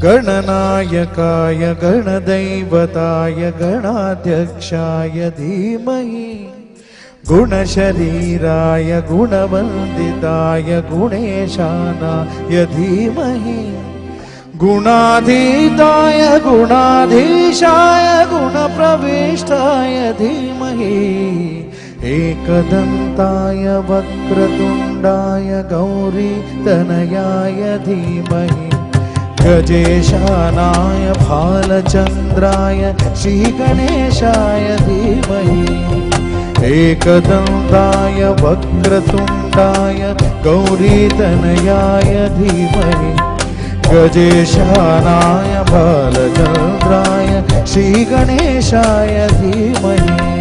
गणनायकाय गणदैवताय गणाध्यक्षाय धीमहि गुणशरीराय गुणवन्दिताय गुणेशानाय धीमहि गुणाधीताय गुणाधीशाय गुणप्रविष्टाय धीमहि एकदन्ताय वक्रतुण्डाय गौरीतनयाय धीमहि गजेशानाय भालचन्द्राय श्रीगणेशाय धीमहि एकदन्ताय वक्रतुण्डाय गौरीतनयाय धीमहि गजेशानाय भालचन्द्राय श्रीगणेशाय धीमहि